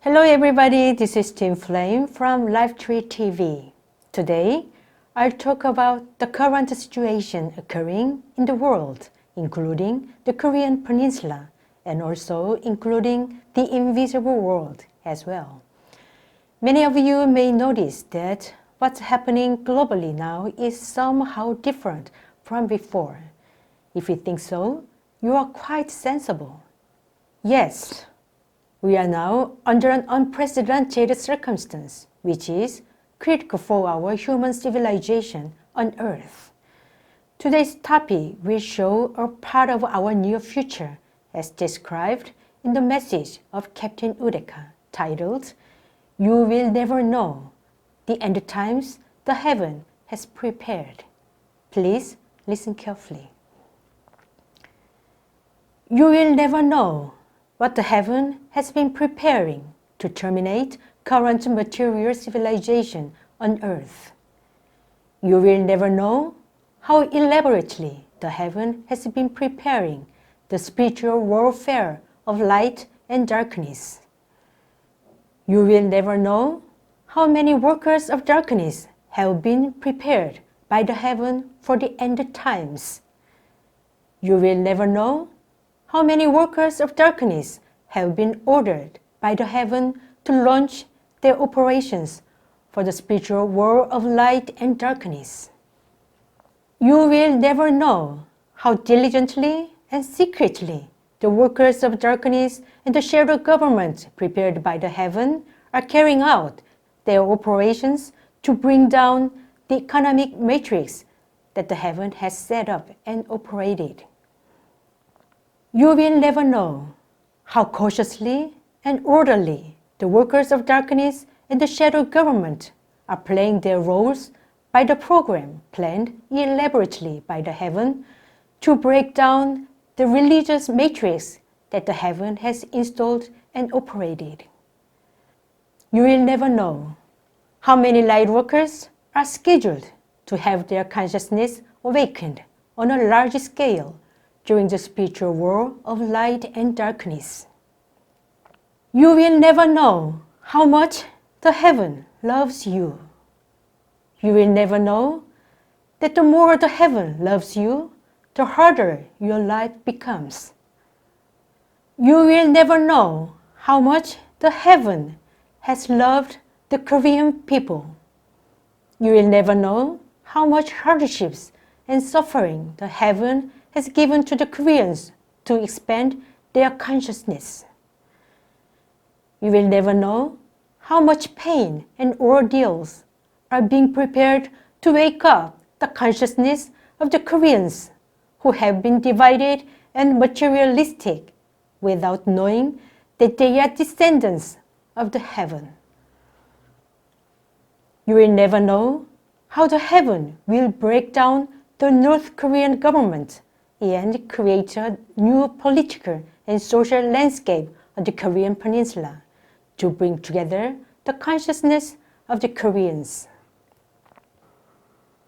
Hello everybody, this is Tim Flame from LifeTree TV. Today, I'll talk about the current situation occurring in the world, including the Korean Peninsula and also including the invisible world as well. Many of you may notice that what's happening globally now is somehow different from before. If you think so, you are quite sensible. Yes, we are now under an unprecedented circumstance, which is critical for our human civilization on Earth. Today's topic will show a part of our near future as described in the message of Captain Udeka, titled, "You will never know the end times the heaven has prepared." Please listen carefully. You will never know what the heaven has been preparing to terminate current material civilization on Earth. You will never know how elaborately the heaven has been preparing the spiritual warfare of light and darkness. You will never know how many workers of darkness have been prepared by the heaven for the end times. You will never know how many workers of darkness have been ordered by the heaven to launch their operations for the spiritual war of light and darkness. You will never know how diligently and secretly the workers of darkness and the shadow government prepared by the heaven are carrying out their operations to bring down the economic matrix that the heaven has set up and operated. You will never know how cautiously and orderly the workers of darkness and the shadow government are playing their roles by the program planned elaborately by the heaven to break down the religious matrix that the heaven has installed and operated. You will never know how many light workers are scheduled to have their consciousness awakened on a large scale during the spiritual war of light and darkness. You will never know how much the heaven loves you. You will never know that the more the heaven loves you, the harder your life becomes. You will never know how much the heaven has loved the Korean people. You will never know how much hardships and suffering the heaven has given to the Koreans to expand their consciousness. You will never know how much pain and ordeals are being prepared to wake up the consciousness of the Koreans who have been divided and materialistic without knowing that they are descendants of the heaven. You will never know how the heaven will break down the North Korean government and create a new political and social landscape of the Korean Peninsula to bring together the consciousness of the Koreans.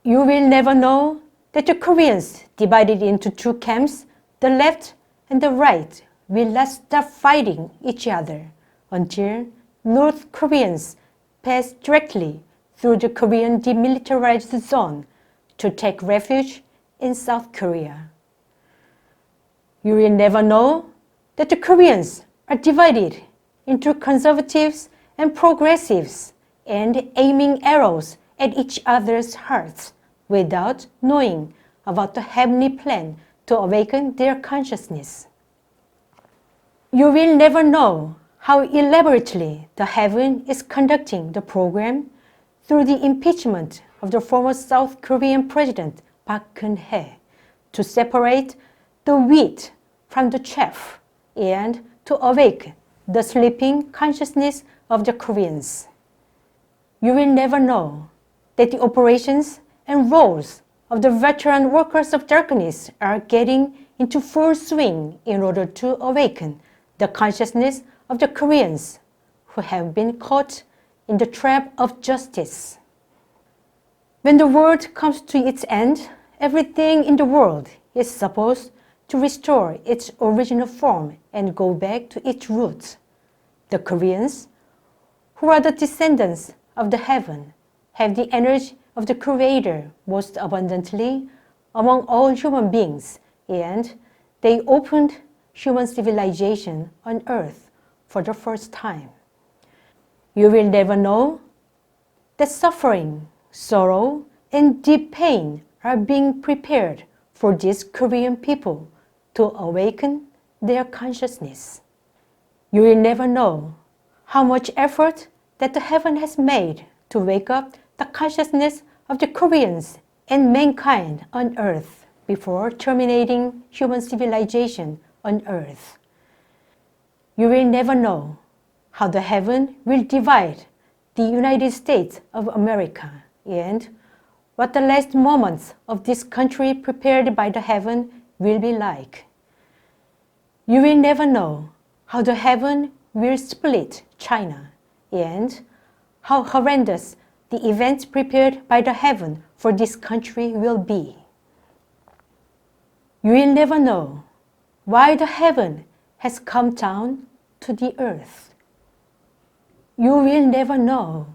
You will never know that the Koreans, divided into two camps, the left and the right, will not stop fighting each other until North Koreans pass directly through the Korean demilitarized zone to take refuge in South Korea. You will never know that the Koreans are divided into conservatives and progressives and aiming arrows at each other's hearts without knowing about the heavenly plan to awaken their consciousness. You will never know how elaborately the heaven is conducting the program through the impeachment of the former South Korean President Park Geun-hye to separate the wheat from the chaff and to awake the sleeping consciousness of the Koreans. You will never know that the operations and roles of the veteran workers of darkness are getting into full swing in order to awaken the consciousness of the Koreans who have been caught in the trap of justice. When the world comes to its end, everything in the world is supposed to restore its original form and go back to its roots. The Koreans who are the descendants of the heaven, have the energy of the Creator most abundantly among all human beings, and they opened human civilization on earth for the first time. You will never know that suffering, sorrow, and deep pain are being prepared for these Korean people to awaken their consciousness. You will never know how much effort that the heaven has made to wake up the consciousness of the Koreans and mankind on earth before terminating human civilization on earth. You will never know how the heaven will divide the United States of America and what the last moments of this country prepared by the heaven will be like. You will never know how the heaven will split China and how horrendous the events prepared by the heaven for this country will be. You will never know why the heaven has come down to the earth. You will never know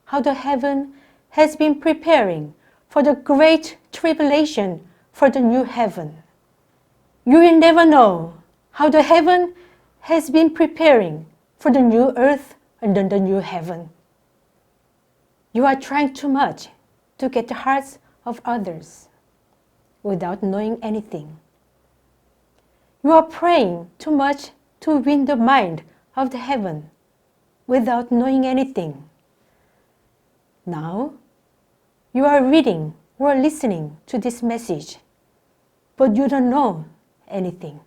how the heaven has been preparing for the great tribulation for the new heaven. You will never know how the heaven has been preparing for the new earth and then the new heaven. You are trying too much to get the hearts of others without knowing anything. You are praying too much to win the mind of the heaven without knowing anything. Now, you are reading or listening to this message, but you don't know anything.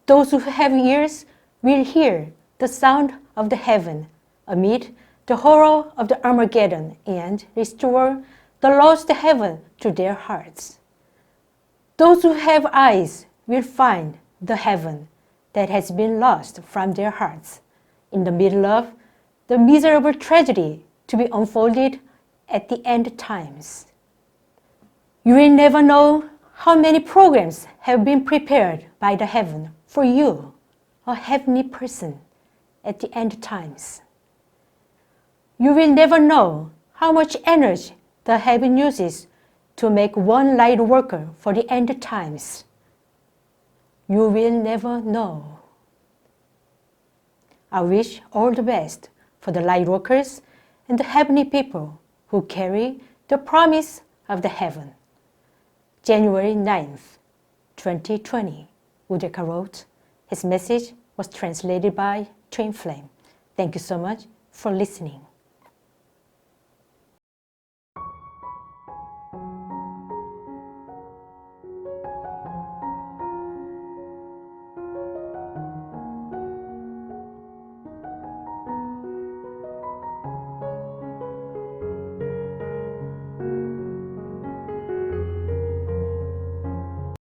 Those who have ears will hear the sound of the heaven amid the horror of the Armageddon and restore the lost heaven to their hearts. Those who have eyes will find the heaven that has been lost from their hearts in the middle of the miserable tragedy to be unfolded at the end times. You will never know how many programs have been prepared by the heaven for you, a heavenly person, at the end times. You will never know how much energy the heaven uses to make one light worker for the end times. You will never know. I wish all the best for the light workers and the heavenly people who carry the promise of the heaven. January 9th, 2020, Udeka wrote. His message was translated by Twin Flame. Thank you so much for listening.